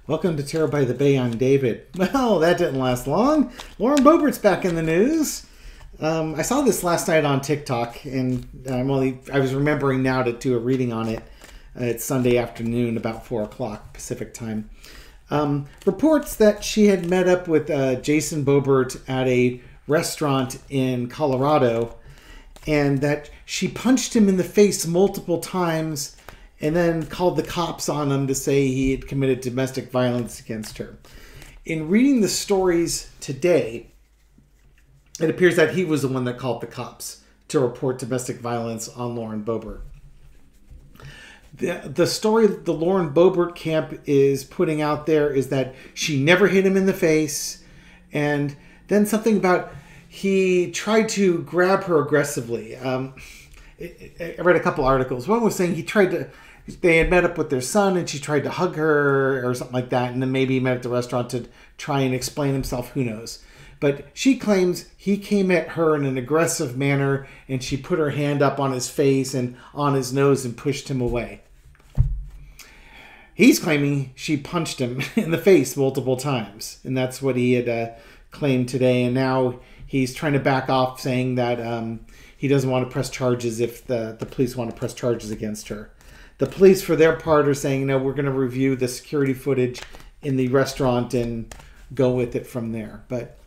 Welcome to Terror by the Bay. I'm David. Well, that didn't last long. Lauren Boebert's back in the news. I saw this last night on TikTok, and I was remembering now to do a reading on it. It's Sunday afternoon, about 4 o'clock Pacific time. Reports that she had met up with Jayson Boebert at a restaurant in Colorado, and that she punched him in the face multiple times and then called the cops on him to say he had committed domestic violence against her. In reading the stories today, it appears that he was the one that called the cops to report domestic violence on Lauren Boebert. The story the Lauren Boebert camp is putting out there is that she never hit him in the face, and then something about he tried to grab her aggressively. I read a couple articles. One was saying they had met up with their son and she tried to hug her or something like that, and then maybe he met at the restaurant to try and explain himself, who knows. But she claims he came at her in an aggressive manner and she put her hand up on his face and on his nose and pushed him away. He's claiming she punched him in the face multiple times, and that's what he had claimed today. And now he's trying to back off, saying that he doesn't want to press charges if the police want to press charges against her. The police, for their part, are saying, no, we're going to review the security footage in the restaurant and go with it from there. But,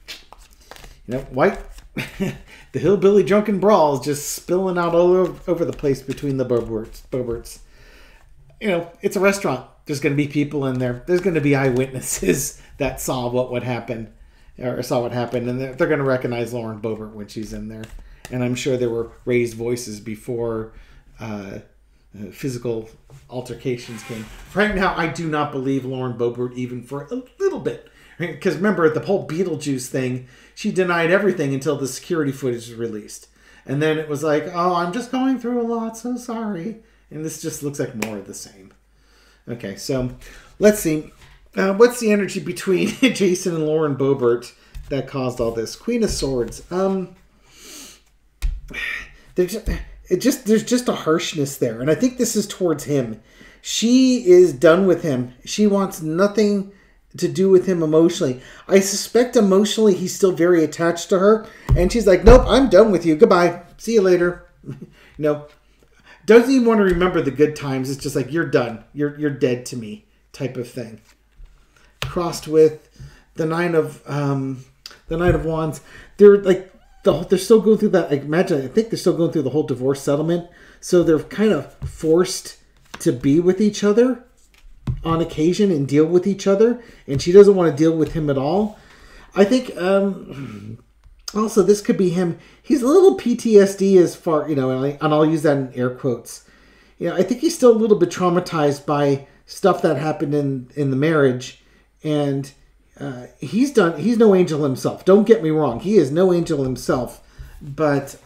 the hillbilly drunken brawl is just spilling out all over the place between the Boeberts. It's a restaurant. There's going to be people in there. There's going to be eyewitnesses that saw what would happen, or saw what happened, and they're going to recognize Lauren Boebert when she's in there. And I'm sure there were raised voices before physical altercations came. Right now, I do not believe Lauren Boebert even for a little bit. Because remember, the whole Beetlejuice thing, she denied everything until the security footage was released. And then it was like, oh, I'm just going through a lot, so sorry. And this just looks like more of the same. Okay, so let's see. What's the energy between Jayson and Lauren Boebert that caused all this? Queen of Swords. There's just a harshness there, and I think this is towards him. She is done with him. She wants nothing to do with him emotionally. I suspect emotionally he's still very attached to her, and she's like, nope, I'm done with you. Goodbye. See you later. Doesn't even want to remember the good times. It's just like, you're done. You're dead to me type of thing. Crossed with the Nine of Wands. They're still going through that. I think they're still going through the whole divorce settlement. So they're kind of forced to be with each other on occasion and deal with each other. And she doesn't want to deal with him at all. I think also this could be him. He's a little PTSD as far, and I'll use that in air quotes. I think he's still a little bit traumatized by stuff that happened in the marriage. And he's no angel himself. Don't get me wrong. He is no angel himself. But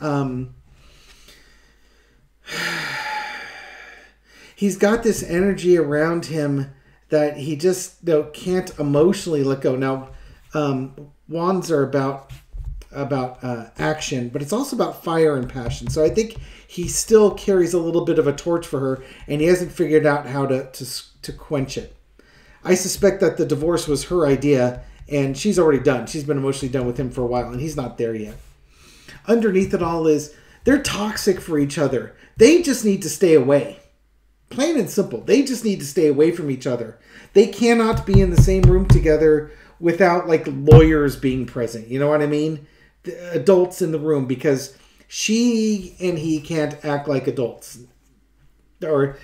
he's got this energy around him that he just can't emotionally let go. Now, wands are about action, but it's also about fire and passion. So I think he still carries a little bit of a torch for her, and he hasn't figured out how to quench it. I suspect that the divorce was her idea, and she's already done. She's been emotionally done with him for a while, and he's not there yet. Underneath it all is they're toxic for each other. They just need to stay away. Plain and simple. They just need to stay away from each other. They cannot be in the same room together without lawyers being present. You know what I mean? The adults in the room, because she and he can't act like adults. Or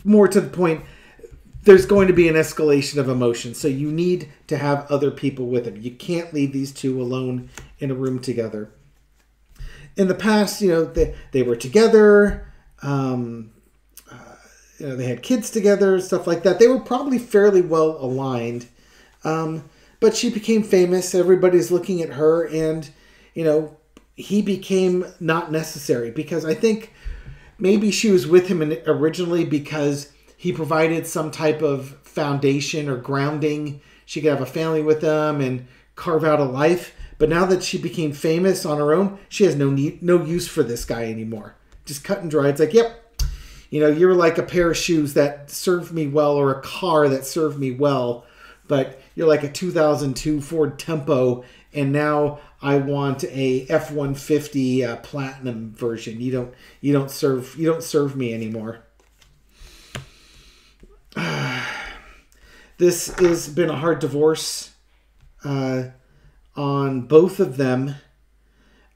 more to the point, there's going to be an escalation of emotion. So you need to have other people with him. You can't leave these two alone in a room together. In the past, they were together. They had kids together, stuff like that. They were probably fairly well aligned. But she became famous. Everybody's looking at her, and, he became not necessary, because I think maybe she was with him originally because he provided some type of foundation or grounding. She could have a family with him and carve out a life. But now that she became famous on her own, she has no use for this guy anymore. Just cut and dry. It's like, yep, you're like a pair of shoes that served me well, or a car that served me well but you're like a 2002 Ford Tempo, and now I want a F-150 Platinum version. You don't serve me anymore. This has been a hard divorce on both of them.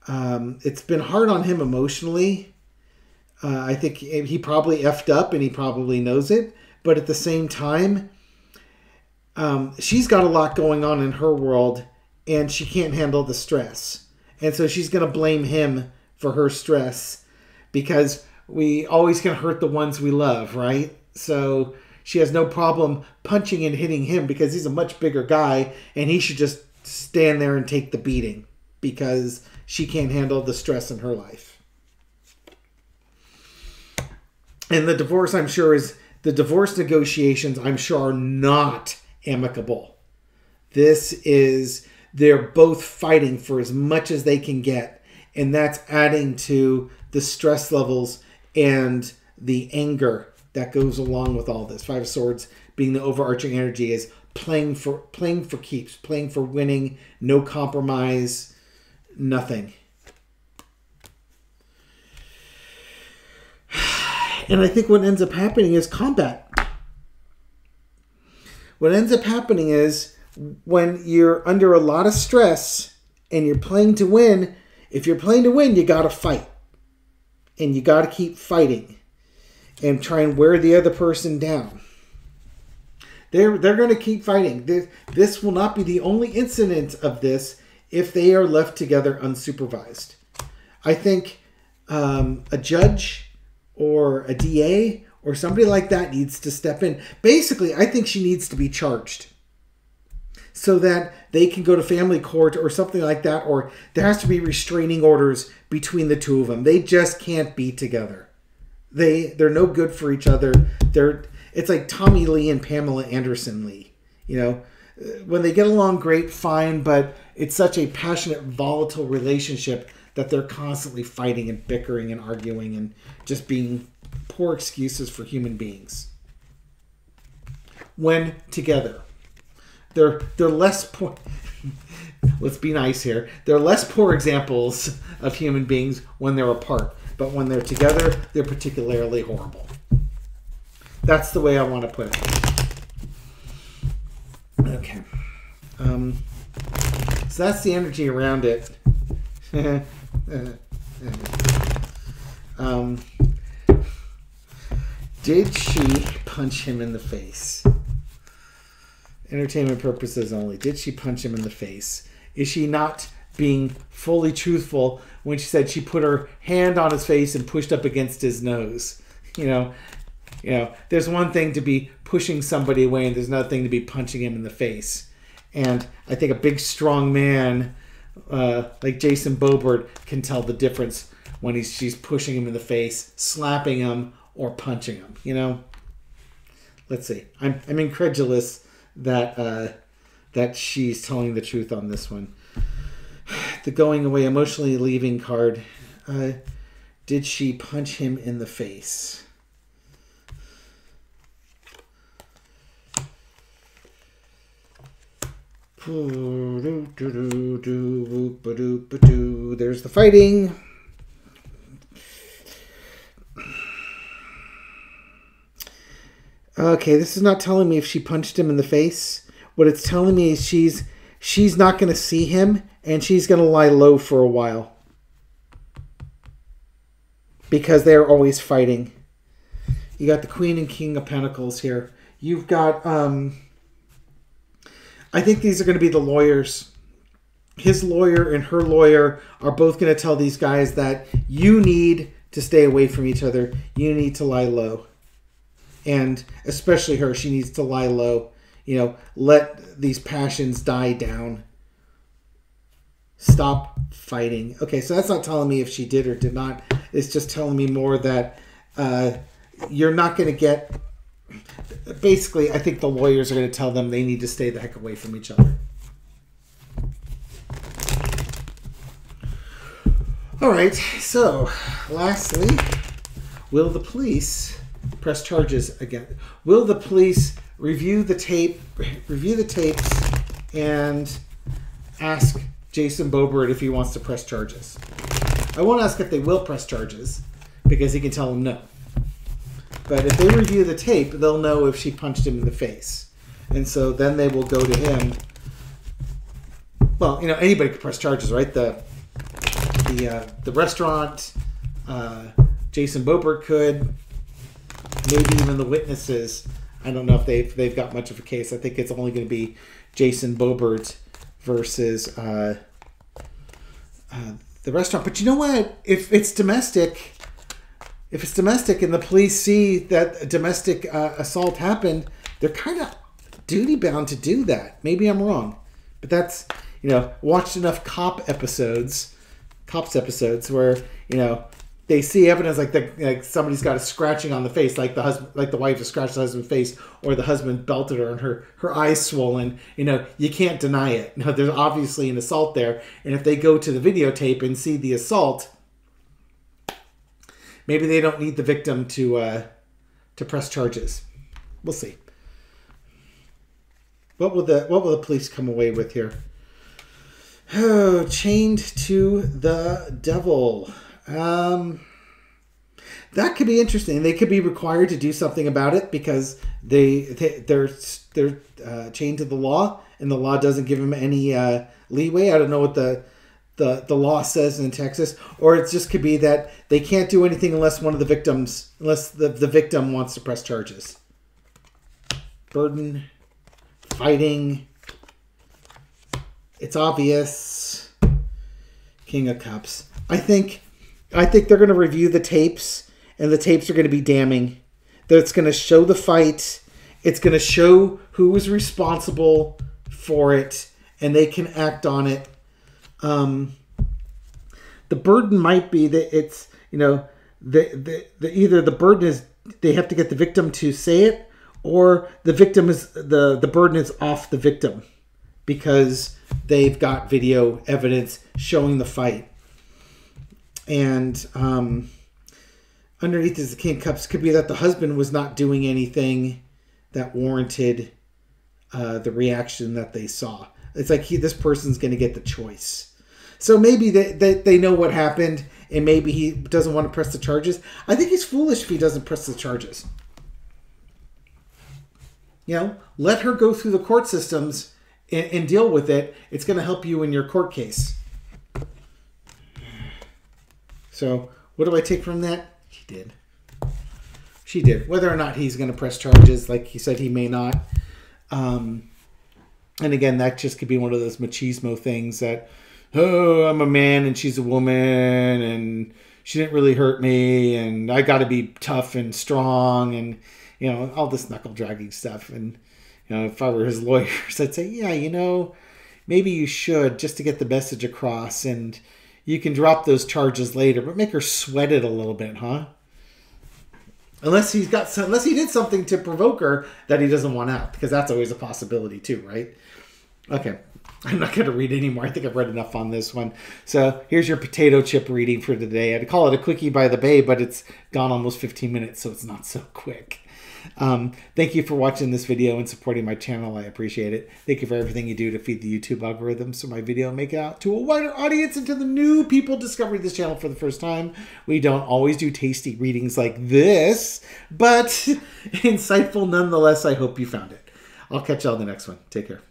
It's been hard on him emotionally. I think he probably effed up and he probably knows it. But at the same time, she's got a lot going on in her world and she can't handle the stress. And so she's going to blame him for her stress because we always can hurt the ones we love, right? So she has no problem punching and hitting him because he's a much bigger guy and he should just stand there and take the beating because she can't handle the stress in her life. And the divorce, I'm sure, the divorce negotiations, I'm sure, are not amicable. They're both fighting for as much as they can get. And that's adding to the stress levels and the anger that goes along with all this. Five of Swords being the overarching energy is playing for keeps, playing for winning, no compromise, nothing. And I think what ends up happening is combat. What ends up happening is when you're under a lot of stress and you're playing to win, if you're playing to win, you got to fight. And you got to keep fighting and try and wear the other person down. They're going to keep fighting. This will not be the only incident of this if they are left together unsupervised. I think a judge or a DA or somebody like that needs to step in. Basically, I think she needs to be charged so that they can go to family court or something like that, or there has to be restraining orders between the two of them. They just can't be together. They're no good for each other. It's like Tommy Lee and Pamela Anderson Lee. You know, when they get along great, fine, but it's such a passionate, volatile relationship that they're constantly fighting and bickering and arguing and just being poor excuses for human beings. When together, they're less poor. Let's be nice here. They're less poor examples of human beings when they're apart, but when they're together, they're particularly horrible. That's the way I want to put it. Okay. So that's the energy around it. Did she punch him in the face? Entertainment purposes only. Did she punch him in the face? Is she not being fully truthful when she said she put her hand on his face and pushed up against his nose? You know, there's one thing to be pushing somebody away and there's another thing to be punching him in the face. And I think a big, strong man like Jayson Boebert can tell the difference when she's pushing him in the face, slapping him, or punching him. You know, let's see. I'm incredulous that she's telling the truth on this one. The going away, emotionally leaving card. Did she punch him in the face? There's the fighting. Okay, this is not telling me if she punched him in the face. What it's telling me is she's not going to see him and she's going to lie low for a while. Because they're always fighting. You got the Queen and King of Pentacles here. You've got I think these are going to be the lawyers. His lawyer and her lawyer are both going to tell these guys that you need to stay away from each other. You need to lie low. And especially her, she needs to lie low. You know, let these passions die down. Stop fighting. Okay, so that's not telling me if she did or did not. It's just telling me more that you're not going to get... Basically, I think the lawyers are going to tell them they need to stay the heck away from each other. All right, so lastly, will the police press charges again? Will the police review the tapes, and ask Jayson Boebert if he wants to press charges. I won't ask if they will press charges because he can tell them no. But if they review the tape, they'll know if she punched him in the face. And so then they will go to him. Well, you know, anybody could press charges, right? The restaurant, Jayson Boebert could, maybe even the witnesses. I don't know if they've got much of a case. I think it's only going to be Jayson Boebert versus the restaurant. But you know what? If it's domestic and the police see that a domestic assault happened, they're kind of duty bound to do that. Maybe I'm wrong, but that's, you know, watched enough cops episodes where, you know, they see evidence like somebody's got a scratching on the face, like the wife has scratched the husband's face, or the husband belted her and her eyes swollen. You know, you can't deny it. No, there's obviously an assault there, and if they go to the videotape and see the assault, maybe they don't need the victim to press charges. We'll see. What will the police come away with here? Oh, chained to the devil. That could be interesting. They could be required to do something about it because they're chained to the law, and the law doesn't give them any leeway. I don't know what the law says in Texas, or it just could be that they can't do anything unless the victim wants to press charges. Burden, fighting. It's obvious. King of Cups. I think they're going to review the tapes, and the tapes are going to be damning. That it's going to show the fight. It's going to show who was responsible for it, and they can act on it. The burden might be that it's, you know, either the burden is they have to get the victim to say it, or the victim is the burden is off the victim because they've got video evidence showing the fight. And underneath is the King of Cups. Could be that the husband was not doing anything that warranted the reaction that they saw. It's like this person's going to get the choice. So maybe they know what happened, and maybe he doesn't want to press the charges. I think he's foolish if he doesn't press the charges. You know, let her go through the court systems and deal with it. It's going to help you in your court case. So what do I take from that? She did. Whether or not he's going to press charges, like he said, he may not. And again, that just could be one of those machismo things that, oh, I'm a man and she's a woman and she didn't really hurt me and I got to be tough and strong and, you know, all this knuckle dragging stuff. And, you know, if I were his lawyers, I'd say, yeah, you know, maybe you should, just to get the message across, and you can drop those charges later, but make her sweat it a little bit, huh? Unless he did something to provoke her that he doesn't want out, because that's always a possibility too, right? Okay, I'm not going to read anymore. I think I've read enough on this one. So here's your potato chip reading for today. I'd call it a quickie by the bay, but it's gone almost 15 minutes, so it's not so quick. Thank you for watching this video and supporting my channel. I appreciate it. Thank you for everything you do to feed the YouTube algorithm so my video make it out to a wider audience and to the new people discovering this channel for the first time. We don't always do tasty readings like this, but insightful nonetheless. I hope you found it. I'll catch y'all in the next one. Take care.